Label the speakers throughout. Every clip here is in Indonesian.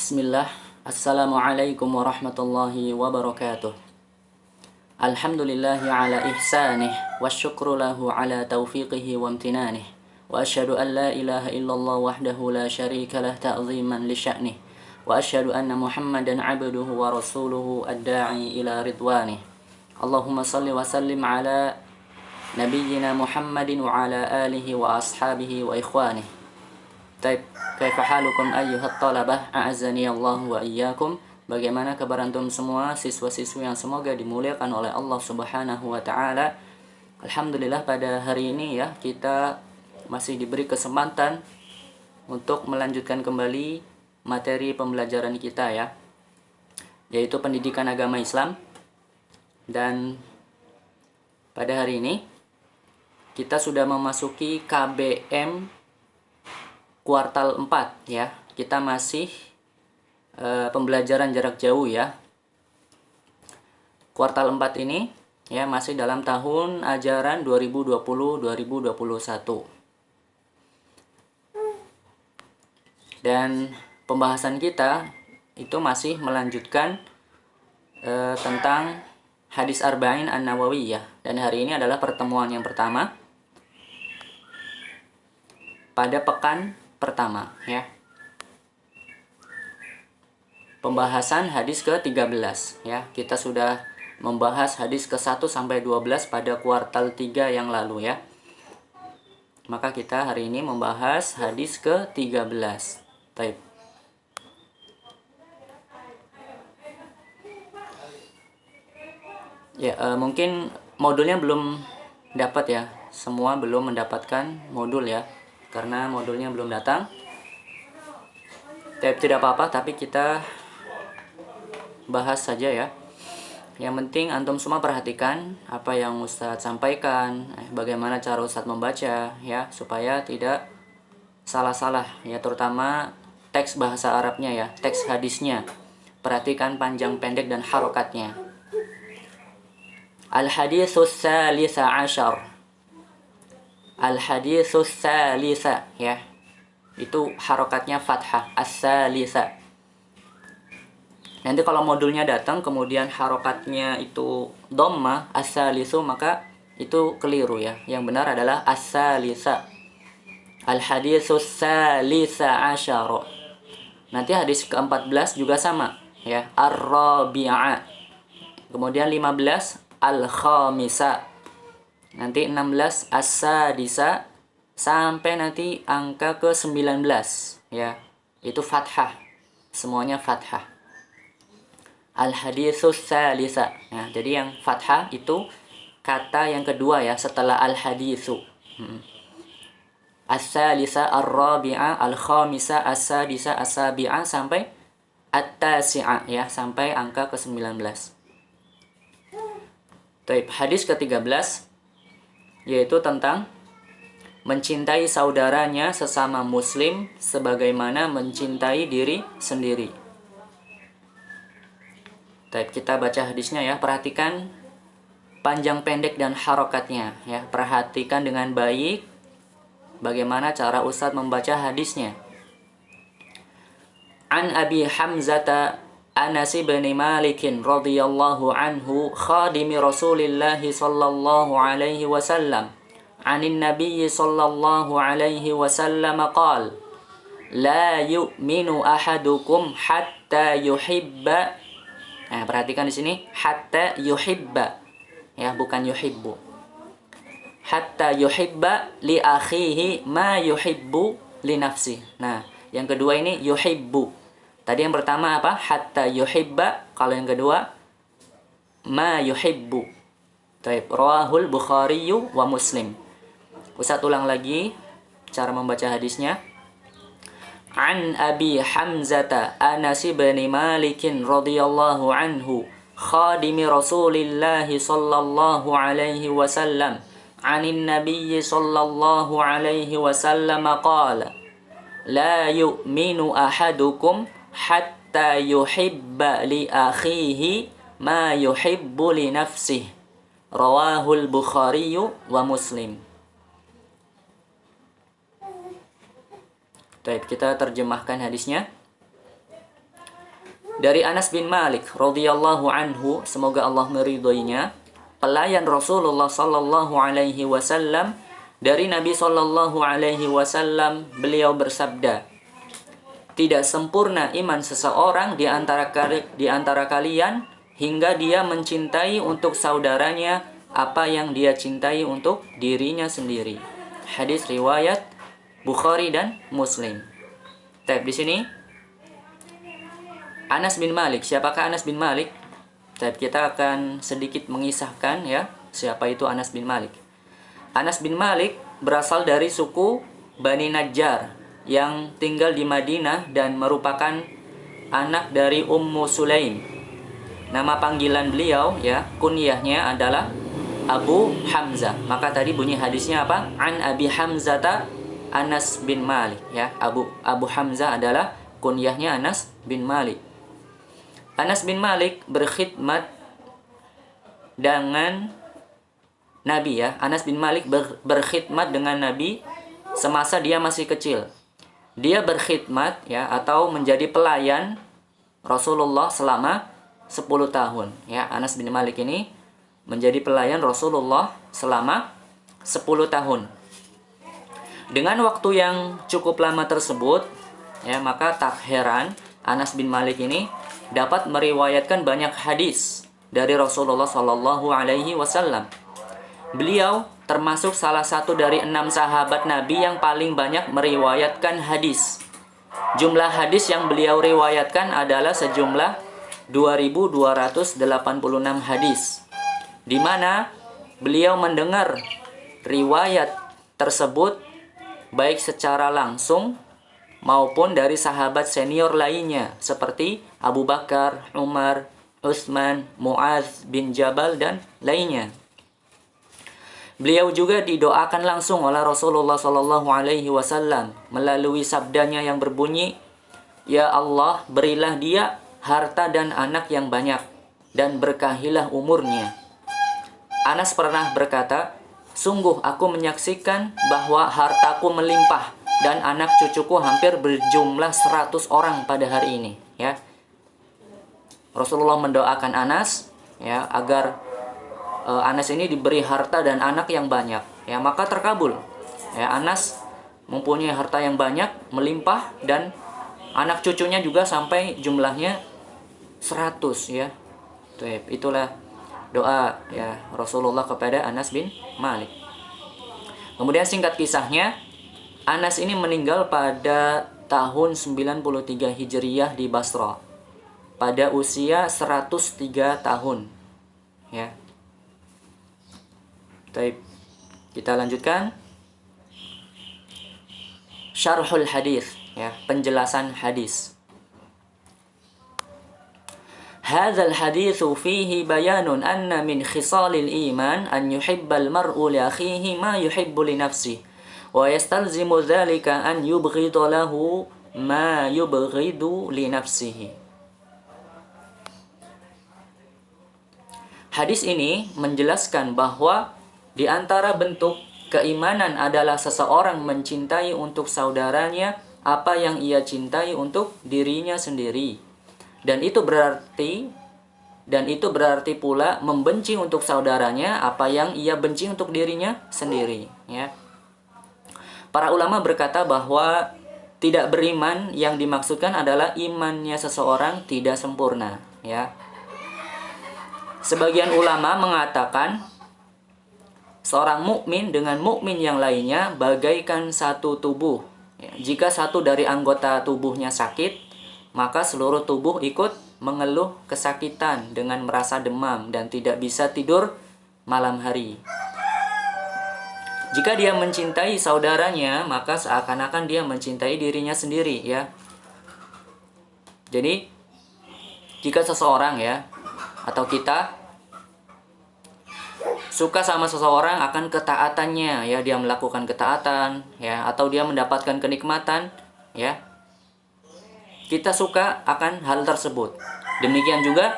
Speaker 1: Bismillah. Assalamualaikum warahmatullahi wabarakatuh. Alhamdulillahi ala ihsanih wa syukru lahu ala taufiqihi wa amtinanih. Wa asyhadu an la ilaha illallah wahdahu la syarika lah ta'ziman li sya'nih. Wa asyhadu anna Muhammadan abduhu wa rasuluhu ad-da'i ila ridwanih. Allahumma salli wa sallim ala nabiyyina Muhammadin wa ala alihi wa ashabihi wa ikhwanih. Taib, kaifa halukum ayyuhat talabah, a'azzani Allah wa iyyakum. Bagaimana kabar antum semua siswa-siswi yang semoga dimuliakan oleh Allah Subhanahu wa taala. Alhamdulillah pada hari ini ya kita masih diberi kesempatan untuk melanjutkan kembali materi pembelajaran kita ya, yaitu pendidikan agama Islam. Dan pada hari ini kita sudah memasuki KBM kuartal 4 ya. Kita masih pembelajaran jarak jauh ya. Kuartal 4 ini ya masih dalam tahun ajaran 2020-2021. Dan pembahasan kita itu masih melanjutkan tentang hadis Arba'in An-Nawawiyah. Dan hari ini adalah pertemuan yang pertama pada pekan pertama ya. Pembahasan hadis ke-13 ya. Kita sudah membahas hadis ke-1 sampai 12 pada kuartal 3 yang lalu ya. Maka kita hari ini membahas hadis ke-13. Baik. Ya, mungkin modulnya belum dapat ya. Semua belum mendapatkan modul ya, karena modulnya belum datang. Tidak apa-apa, tapi kita bahas saja ya. Yang penting antum semua perhatikan apa yang Ustadz sampaikan, bagaimana cara Ustadz membaca ya, supaya tidak salah-salah ya, terutama teks bahasa Arabnya ya, teks hadisnya. Perhatikan panjang pendek dan harokatnya. Al-haditsus salisa asyar. Al-haditsus salisa ya. Itu harokatnya fathah, as-salisa. Nanti kalau modulnya datang kemudian harokatnya itu dhammah, as-salisu, maka itu keliru ya. Yang benar adalah as-salisa. Al-haditsus salisa asyar. Nanti hadis ke-14 juga sama ya, ar-rabi'a. Kemudian 15 al-khamisa. Nanti 16 as-sadisa sampai nanti angka ke-19 ya. Itu fathah. Semuanya fathah. Al-haditsus salisa. Nah, jadi yang fathah itu kata yang kedua ya setelah al-haditsu. As-salisa, ar-rabi'a, al-khamisa, as-sadisa, as-sabi'a sampai at-tasi'a ya, sampai angka ke-19. Baik, hadis ke-13 yaitu tentang mencintai saudaranya sesama muslim sebagaimana mencintai diri sendiri. Baik, kita baca hadisnya ya. Perhatikan panjang pendek dan harokatnya ya. Perhatikan dengan baik bagaimana cara Ustadz membaca hadisnya. An Abi Hamzata Anas bin Malik radhiyallahu anhu khadimi Rasulillah sallallahu alaihi wasallam anin Nabiy sallallahu alaihi wasallam qala la yu'minu ahadukum hatta yuhibba. Nah, perhatikan di sini hatta yuhibba ya, bukan yuhibbu. Hatta yuhibba li akhihi ma yuhibbu li nafsi. Nah, yang kedua ini yuhibbu. Tadi yang pertama apa? Hatta yuhibba. Kalau yang kedua ma yuhibbu. Baik, rawahul Bukhari wa Muslim. Ustaz ulang lagi cara membaca hadisnya. An Abi Hamzata Anas bin Malik radhiyallahu anhu khadimi Rasulillah sallallahu alaihi wasallam anin Nabiy sallallahu alaihi wasallam qala la yu'minu ahadukum hatta yuhibba li akhihi ma yuhibbu li nafsihi. Rawahul Bukhari wa Muslim. Baik, kita terjemahkan hadisnya. Dari Anas bin Malik radhiyallahu anhu, semoga Allah meridhoinya, pelayan Rasulullah sallallahu alaihi wasallam, dari Nabi sallallahu alaihi wasallam, beliau bersabda, tidak sempurna iman seseorang di antara kalian hingga dia mencintai untuk saudaranya apa yang dia cintai untuk dirinya sendiri. Hadis riwayat Bukhari dan Muslim. Di sini Anas bin Malik. Siapakah Anas bin Malik? Kita akan sedikit mengisahkan ya, siapa itu Anas bin Malik. Anas bin Malik berasal dari suku Bani Najjar yang tinggal di Madinah dan merupakan anak dari Ummu Sulaim. Nama panggilan beliau ya, kunyahnya adalah Abu Hamzah. Maka tadi bunyi hadisnya apa? An Abi Hamzata Anas bin Malik ya. Abu Hamzah adalah kunyahnya Anas bin Malik. Anas bin Malik berkhidmat dengan Nabi ya. Anas bin Malik berkhidmat dengan Nabi semasa dia masih kecil. Dia berkhidmat ya, atau menjadi pelayan Rasulullah selama 10 tahun ya. Anas bin Malik ini menjadi pelayan Rasulullah selama 10 tahun. Dengan waktu yang cukup lama tersebut ya, maka tak heran Anas bin Malik ini dapat meriwayatkan banyak hadis dari Rasulullah Shallallahu Alaihi Wasallam. Beliau termasuk salah satu dari 6 sahabat Nabi yang paling banyak meriwayatkan hadis. Jumlah hadis yang beliau riwayatkan adalah sejumlah 2.286 hadis, di mana beliau mendengar riwayat tersebut baik secara langsung maupun dari sahabat senior lainnya seperti Abu Bakar, Umar, Utsman, Mu'adz bin Jabal dan lainnya. Beliau juga didoakan langsung oleh Rasulullah Shallallahu Alaihi Wasallam melalui sabdanya yang berbunyi, Ya Allah, berilah dia harta dan anak yang banyak dan berkahilah umurnya. Anas pernah berkata, sungguh aku menyaksikan bahwa hartaku melimpah dan anak cucuku hampir berjumlah 100 orang pada hari ini ya. Rasulullah mendoakan Anas ya, agar Anas ini diberi harta dan anak yang banyak ya, maka terkabul ya. Anas mempunyai harta yang banyak, melimpah, dan anak cucunya juga sampai jumlahnya 100 ya. Itulah doa ya Rasulullah kepada Anas bin Malik. Kemudian singkat kisahnya, Anas ini meninggal pada tahun 93 Hijriyah di Basra pada usia 103 tahun ya. Kita lanjutkan syarhul hadis ya, penjelasan hadis. Hadzal haditsu fihi bayanun anna min khisalil iman an yuhibbal mar'u li akhihi ma yuhibbu li nafsihi wa yastalzimu dzalika an yubghida lahu ma yubghidu li nafsihi. Hadis ini menjelaskan bahwa di antara bentuk keimanan adalah seseorang mencintai untuk saudaranya apa yang ia cintai untuk dirinya sendiri. Dan itu berarti pula membenci untuk saudaranya apa yang ia benci untuk dirinya sendiri ya. Para ulama berkata bahwa tidak beriman yang dimaksudkan adalah imannya seseorang tidak sempurna ya. Sebagian ulama mengatakan seorang mukmin dengan mukmin yang lainnya bagaikan satu tubuh ya. Jika satu dari anggota tubuhnya sakit, maka seluruh tubuh ikut mengeluh kesakitan dengan merasa demam dan tidak bisa tidur malam hari. Jika dia mencintai saudaranya, maka seakan-akan dia mencintai dirinya sendiri ya. Jadi jika seseorang ya, atau kita suka sama seseorang akan ketaatannya ya, dia melakukan ketaatan ya, atau dia mendapatkan kenikmatan ya, kita suka akan hal tersebut. Demikian juga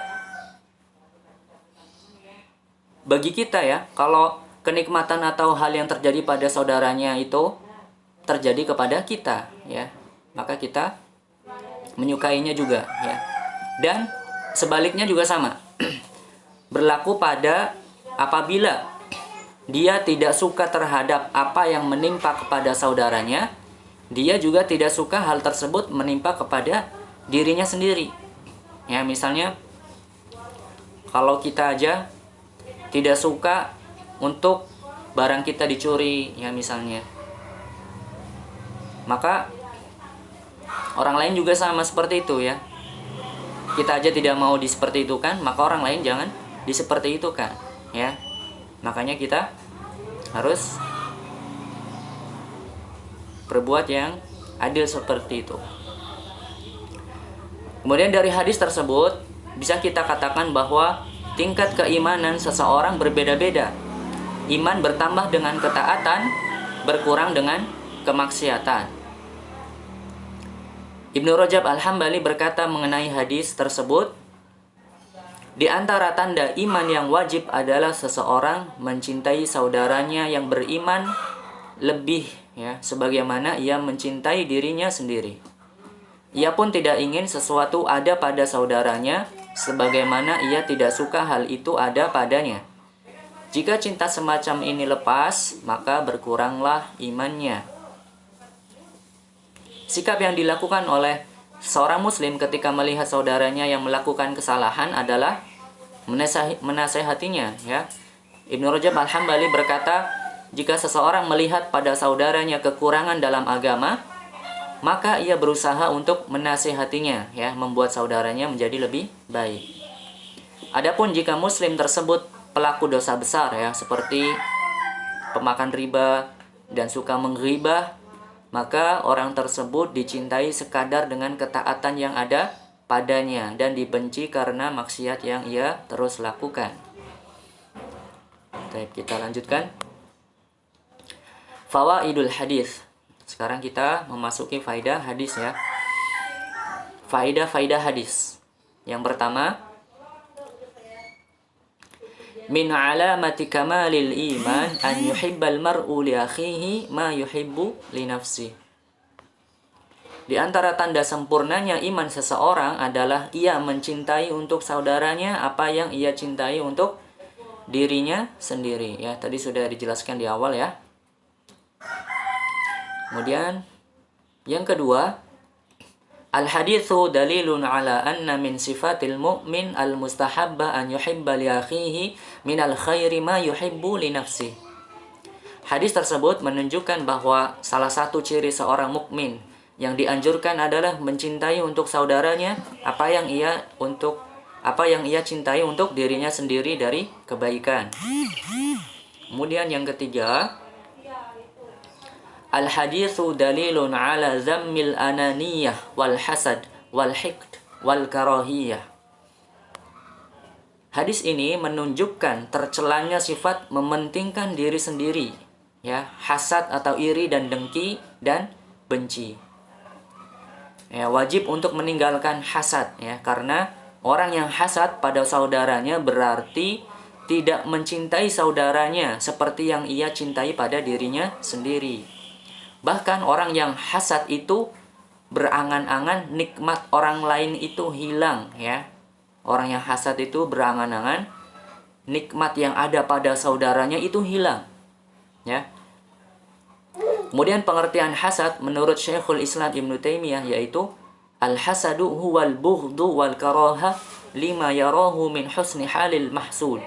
Speaker 1: bagi kita ya, kalau kenikmatan atau hal yang terjadi pada saudaranya itu terjadi kepada kita ya, maka kita menyukainya juga ya. Dan sebaliknya juga sama. Berlaku pada apabila dia tidak suka terhadap apa yang menimpa kepada saudaranya, dia juga tidak suka hal tersebut menimpa kepada dirinya sendiri. Ya, misalnya kalau kita aja tidak suka untuk barang kita dicuri, ya misalnya, maka orang lain juga sama seperti itu ya. Kita aja tidak mau seperti itu kan, maka orang lain jangan seperti itu kan, ya. Makanya kita harus berbuat yang adil seperti itu. Kemudian dari hadis tersebut bisa kita katakan bahwa tingkat keimanan seseorang berbeda-beda. Iman bertambah dengan ketaatan, berkurang dengan kemaksiatan. Ibnu Rajab Al-Hambali berkata mengenai hadis tersebut, di antara tanda iman yang wajib adalah seseorang mencintai saudaranya yang beriman lebih, ya, sebagaimana ia mencintai dirinya sendiri. Ia pun tidak ingin sesuatu ada pada saudaranya sebagaimana ia tidak suka hal itu ada padanya. Jika cinta semacam ini lepas, maka berkuranglah imannya. Sikap yang dilakukan oleh seorang muslim ketika melihat saudaranya yang melakukan kesalahan adalah menasehatinya, ya. Ibnu Rajab Al-Hambali berkata, jika seseorang melihat pada saudaranya kekurangan dalam agama, maka ia berusaha untuk menasehatinya, ya, membuat saudaranya menjadi lebih baik. Adapun jika muslim tersebut pelaku dosa besar, ya, seperti pemakan riba dan suka menggibah, maka orang tersebut dicintai sekadar dengan ketaatan yang ada padanya dan dibenci karena maksiat yang ia terus lakukan. Baik, kita lanjutkan. Fawaidul hadis. Sekarang kita memasuki faidah hadis, ya. Faidah hadis. Yang pertama, min alamati kamalil iman an yuhibbal mar'u li akhihi ma yuhibbu li nafsi. Di antara tanda sempurnanya iman seseorang adalah ia mencintai untuk saudaranya apa yang ia cintai untuk dirinya sendiri, ya. Tadi sudah dijelaskan di awal, ya. Kemudian yang kedua, al-haditsu dalilun ala anna min sifatil mu'min al-mustahabba an yuhibba li akhihi minal khairi ma yuhibbu li nafsi. Hadis tersebut menunjukkan bahwa salah satu ciri seorang mukmin yang dianjurkan adalah mencintai untuk saudaranya apa yang ia cintai untuk dirinya sendiri dari kebaikan. Kemudian yang ketiga, al-haditsu dalilun ala zammil ananiyah wal hasad wal hiqd wal karahiyah. Hadis ini menunjukkan tercelanya sifat mementingkan diri sendiri, ya, hasad atau iri dan dengki dan benci. Ya, wajib untuk meninggalkan hasad, ya, karena orang yang hasad pada saudaranya berarti tidak mencintai saudaranya seperti yang ia cintai pada dirinya sendiri. Bahkan orang yang hasad itu berangan-angan nikmat orang lain itu hilang, ya. Orang yang hasad itu berangan-angan nikmat yang ada pada saudaranya itu hilang, ya. Kemudian pengertian hasad menurut Syekhul Islam Ibnu Taimiyah yaitu al-hasadu huwal bughdu wal karaha lima yarahu min husni halil mahsud.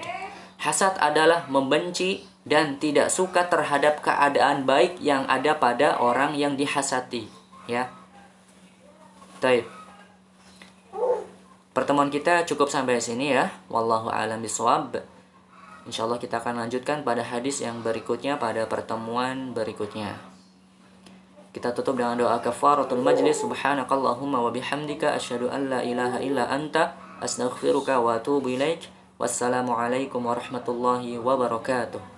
Speaker 1: Hasad adalah membenci dan tidak suka terhadap keadaan baik yang ada pada orang yang dihasati, ya. Baik. Pertemuan kita cukup sampai sini, ya. Wallahu a'lam bishawab. Insyaallah kita akan lanjutkan pada hadis yang berikutnya pada pertemuan berikutnya. Kita tutup dengan doa kafaratul majlis. Subhanakallahumma wa bihamdika asyhadu an la ilaha illa anta astaghfiruka wa atubu ilaik. Wassalamualaikum warahmatullahi wabarakatuh.